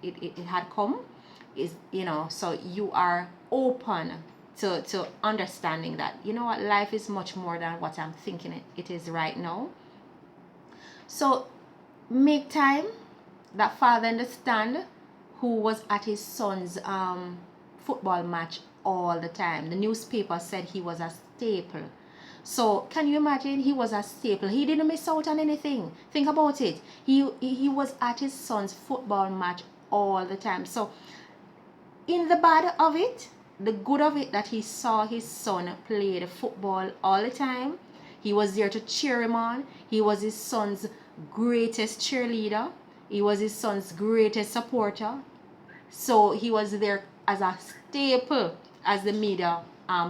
it had come. Is, so you are open to understanding that, what, life is much more than what I'm thinking it is right now. So make time. That father understand, who was at his son's football match all the time. The newspaper said he was a staple. So can you imagine? He was a staple. He didn't miss out on anything. Think about it. He was at his son's football match all the time. So in the bad of it, the good of it, that he saw his son play the football all the time. He was there to cheer him on. He was his son's greatest cheerleader. He was his son's greatest supporter. So he was there as a staple, as the media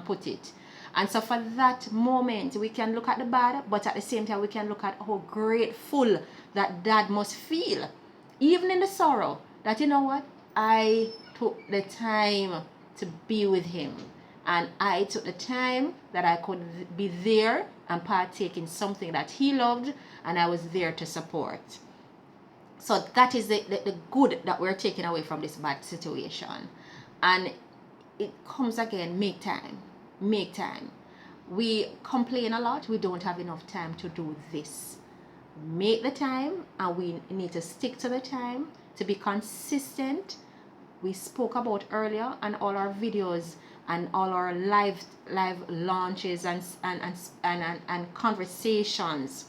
put it. And so for that moment, we can look at the bad, but at the same time, we can look at how grateful that dad must feel, even in the sorrow, that, you know what, I took the time to be with him. And I took the time that I could be there and partake in something that he loved, and I was there to support. So that is the good that we're taking away from this bad situation. And it comes again, make time. Make time. We complain a lot, we don't have enough time to do this. Make the time, and we need to stick to the time, to be consistent. We spoke about earlier, and all our videos and all our live launches and conversations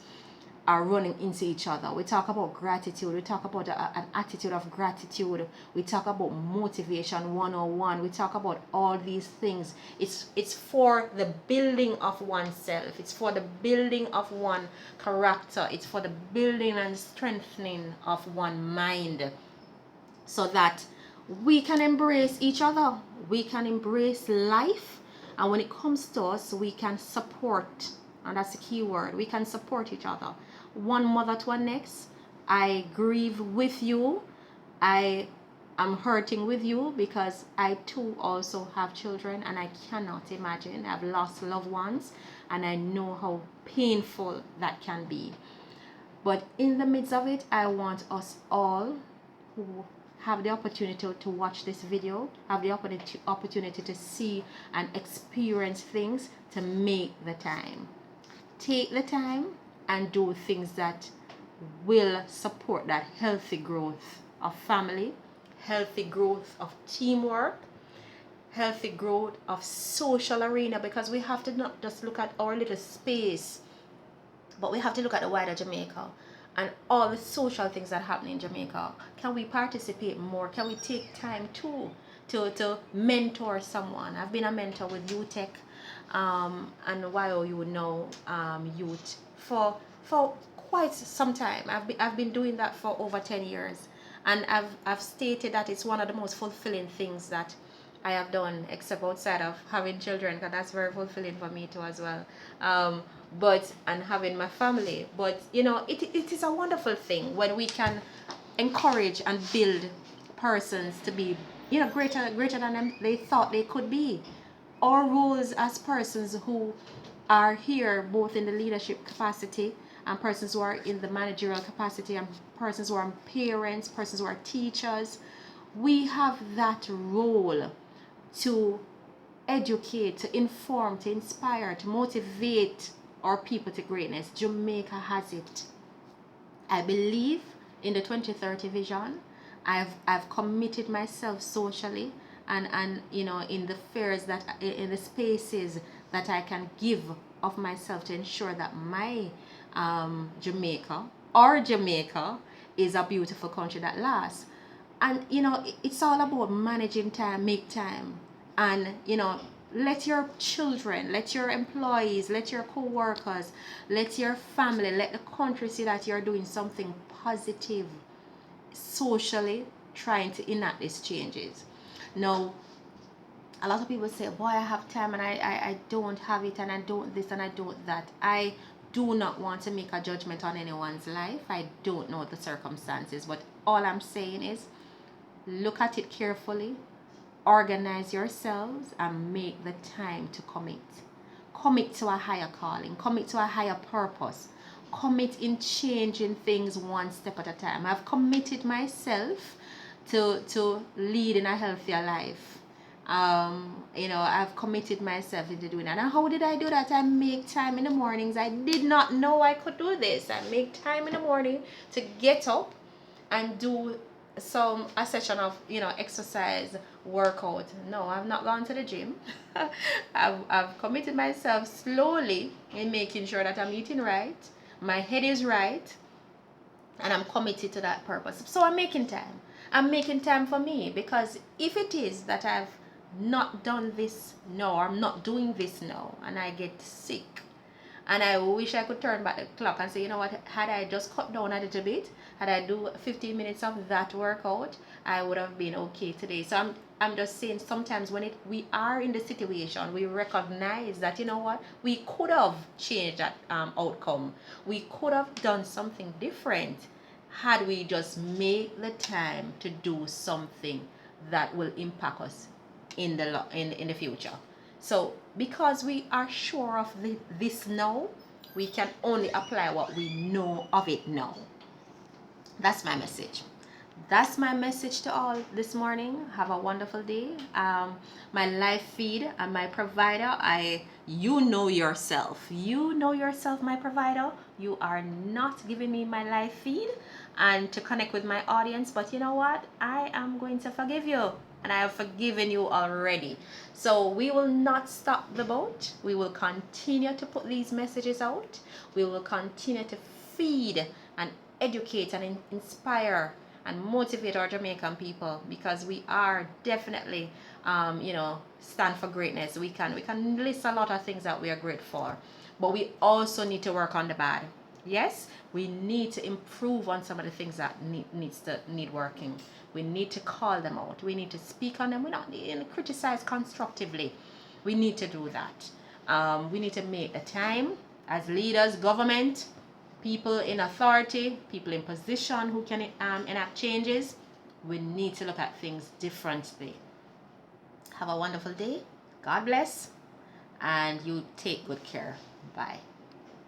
are running into each other. We talk about gratitude. We talk about an attitude of gratitude. We talk about motivation 101. We talk about all these things. It's for the building of oneself. It's for the building of one character. It's for the building and strengthening of one mind, so that we can embrace each other. We can embrace life. And when it comes to us, we can support. And that's the key word. We can support each other. One mother to the next. I grieve with you. I am hurting with you, because I too also have children, and I cannot imagine. I've lost loved ones, and I know how painful that can be. But in the midst of it, I want us all who have the opportunity to watch this video, have the opportunity to see and experience things, to make the time. Take the time and do things that will support that healthy growth of family, healthy growth of teamwork, healthy growth of social arena, because we have to not just look at our little space, but we have to look at the wider Jamaica and all the social things that happen in Jamaica. Can we participate more? Can we take time to mentor someone? I've been a mentor with UTech and YOU now youth for quite some time. I've been doing that for over 10 years, and I've stated that it's one of the most fulfilling things that I have done, except outside of having children, because that's very fulfilling for me too as well. And having my family. But it is a wonderful thing when we can encourage and build persons to be greater than they thought they could be. Our roles as persons who are here, both in the leadership capacity, and persons who are in the managerial capacity, and persons who are parents, persons who are teachers, we have that role to educate, to inform, to inspire, to motivate our people to greatness. Jamaica has it. I believe in the 2030 vision. I've committed myself socially and in the fairs, that in the spaces that I can give of myself, to ensure that my Jamaica, our Jamaica, is a beautiful country that lasts. And it's all about managing time, make time, and let your children, let your employees, let your co-workers, let your family, let the country see that you're doing something positive socially, trying to enact these changes. Now, a lot of people say, boy, I have time and I don't have it, and I don't this and I don't that. I do not want to make a judgment on anyone's life. I don't know the circumstances, but all I'm saying is, look at it carefully, organize yourselves, and make the time to commit. Commit to a higher calling, commit to a higher purpose, commit in changing things one step at a time. I've committed myself to lead in a healthier life. I've committed myself into doing that. And how did I do that? I make time in the mornings. I did not know I could do this. I make time in the morning to get up and do a session of exercise, workout. No, I've not gone to the gym. I've committed myself slowly in making sure that I'm eating right, my head is right, and I'm committed to that purpose. So I'm making time. I'm making time for me, because if it is that I've not done this now, or I'm not doing this now, and I get sick, and I wish I could turn back the clock and say, you know what, had I just cut down a little bit, had I do 15 minutes of that workout, I would have been okay today. So I'm just saying, sometimes when we are in the situation, we recognize that, you know what, we could have changed that outcome. We could have done something different had we just made the time to do something that will impact us in the future. So because we are sure of this now, we can only apply what we know of it now. That's my message. That's my message to all this morning. Have a wonderful day. My live feed and my provider, you know yourself. You know yourself, my provider. You are not giving me my live feed and to connect with my audience, but you know what? I am going to forgive you, and I have forgiven you already. So we will not stop the boat. We will continue to put these messages out. We will continue to feed and educate and inspire and motivate our Jamaican people, because we are definitely stand for greatness. We can list a lot of things that we are grateful for, but we also need to work on the bad. Yes, we need to improve on some of the things that need working. We need to call them out. We need to speak on them. We not need to criticize constructively. We need to do that. We need to make the time as leaders, government, people in authority, people in position who can enact changes. We need to look at things differently. Have a wonderful day. God bless. And you take good care. Bye.